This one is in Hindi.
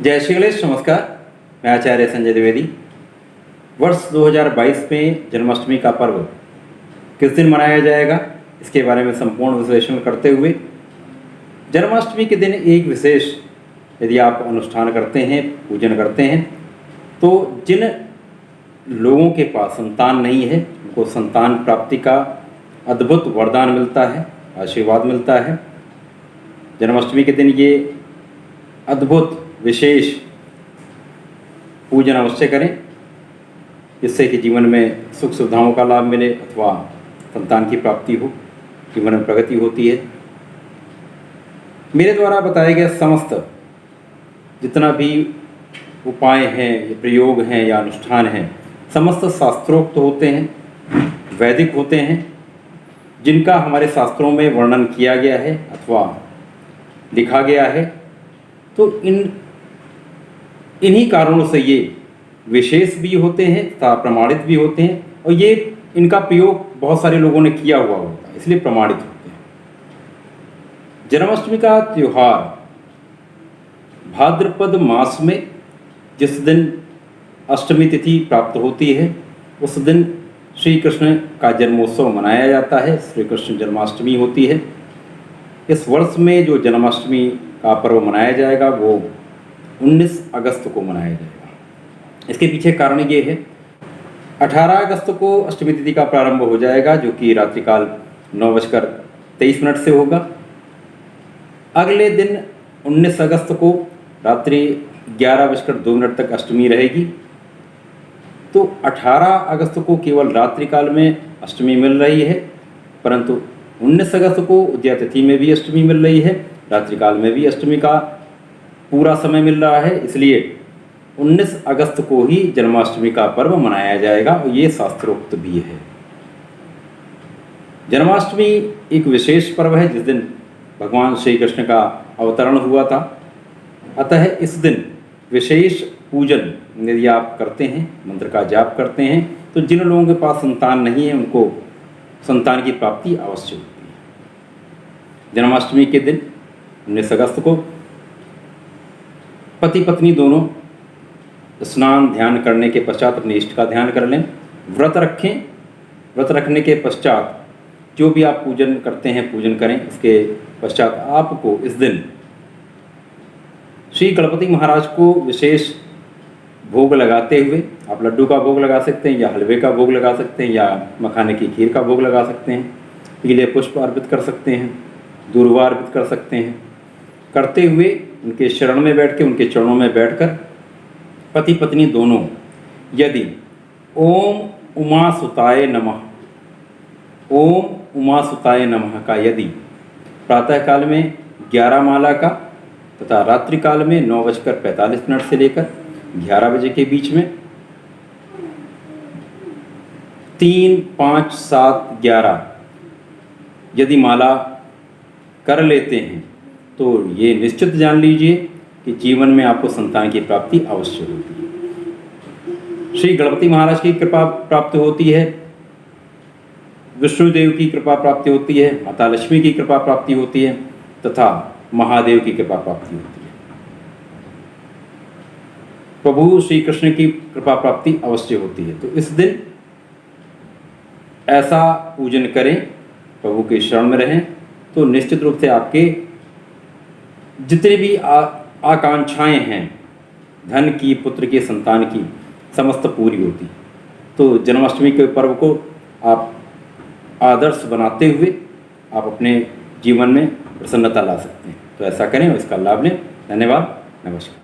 जय श्री गणेश। नमस्कार, मैं आचार्य संजय द्विवेदी। वर्ष 2022 में जन्माष्टमी का पर्व किस दिन मनाया जाएगा, इसके बारे में संपूर्ण विश्लेषण करते हुए जन्माष्टमी के दिन एक विशेष यदि आप अनुष्ठान करते हैं, पूजन करते हैं, तो जिन लोगों के पास संतान नहीं है उनको संतान प्राप्ति का अद्भुत वरदान मिलता है, आशीर्वाद मिलता है। जन्माष्टमी के दिन ये अद्भुत विशेष पूजन अवश्य करें, जिससे कि जीवन में सुख सुविधाओं का लाभ मिले अथवा संतान की प्राप्ति हो, जीवन में प्रगति होती है। मेरे द्वारा बताए गए समस्त जितना भी उपाय हैं, ये प्रयोग हैं या अनुष्ठान हैं, समस्त शास्त्रोक्त होते हैं, वैदिक होते हैं, जिनका हमारे शास्त्रों में वर्णन किया गया है अथवा लिखा गया है। तो इन्हीं कारणों से ये विशेष भी होते हैं तथा प्रमाणित भी होते हैं, और ये इनका प्रयोग बहुत सारे लोगों ने किया हुआ होता है, इसलिए प्रमाणित होते हैं। जन्माष्टमी का त्यौहार भाद्रपद मास में जिस दिन अष्टमी तिथि प्राप्त होती है, उस दिन श्री कृष्ण का जन्मोत्सव मनाया जाता है। श्री कृष्ण जन्माष्टमी होती है। इस वर्ष में जो जन्माष्टमी का पर्व मनाया जाएगा वो 19 अगस्त को मनाया जाएगा। इसके पीछे कारण ये है, 18 अगस्त को अष्टमी तिथि का प्रारंभ हो जाएगा, जो कि रात्रिकाल 9:23 से होगा। अगले दिन 19 अगस्त को रात्रि 11:02 तक अष्टमी रहेगी। तो 18 अगस्त को केवल रात्रिकाल में अष्टमी मिल रही है, परंतु 19 अगस्त को उदया तिथि में भी अष्टमी मिल रही है, रात्रिकाल में भी अष्टमी का पूरा समय मिल रहा है। इसलिए 19 अगस्त को ही जन्माष्टमी का पर्व मनाया जाएगा, और ये शास्त्रोक्त भी है। जन्माष्टमी एक विशेष पर्व है जिस दिन भगवान श्री कृष्ण का अवतरण हुआ था। अतः इस दिन विशेष पूजन यदि आप करते हैं, मंत्र का जाप करते हैं, तो जिन लोगों के पास संतान नहीं है उनको संतान की प्राप्ति अवश्य होती है। जन्माष्टमी के दिन 19 अगस्त को पति पत्नी दोनों स्नान ध्यान करने के पश्चात अपने इष्ट का ध्यान कर लें, व्रत रखें। व्रत रखने के पश्चात जो भी आप पूजन करते हैं पूजन करें। इसके पश्चात आपको इस दिन श्री गणपति महाराज को विशेष भोग लगाते हुए आप लड्डू का भोग लगा सकते हैं, या हलवे का भोग लगा सकते हैं, या मखाने की खीर का भोग लगा सकते हैं, पीले पुष्प अर्पित कर सकते हैं, दूर्वा अर्पित कर सकते हैं। करते हुए उनके शरण में बैठ के, उनके चरणों में बैठकर पति पत्नी दोनों यदि ओम उमा सुताय नमः, ओम उमा सुताय नमः का यदि प्रातःकाल में 11 माला का तथा रात्रिकाल में 9:45 से लेकर 11 बजे के बीच में 3, 5, 7, 11 यदि माला कर लेते हैं, तो ये निश्चित जान लीजिए कि जीवन में आपको संतान की प्राप्ति अवश्य होती है। श्री गणपति महाराज की कृपा प्राप्त होती है, विष्णुदेव की कृपा प्राप्ति होती है, माता लक्ष्मी की कृपा प्राप्ति होती है तथा महादेव की कृपा प्राप्ति होती है। प्रभु श्री कृष्ण की कृपा प्राप्ति अवश्य होती है। तो इस दिन ऐसा पूजन करें, प्रभु के शरण में रहें, तो निश्चित रूप से आपके जितनी भी आकांक्षाएं हैं, धन की, पुत्र की, संतान की, समस्त पूरी होती। तो जन्माष्टमी के पर्व को आप आदर्श बनाते हुए आप अपने जीवन में प्रसन्नता ला सकते हैं। तो ऐसा करें और इसका लाभ लें। धन्यवाद। नमस्कार।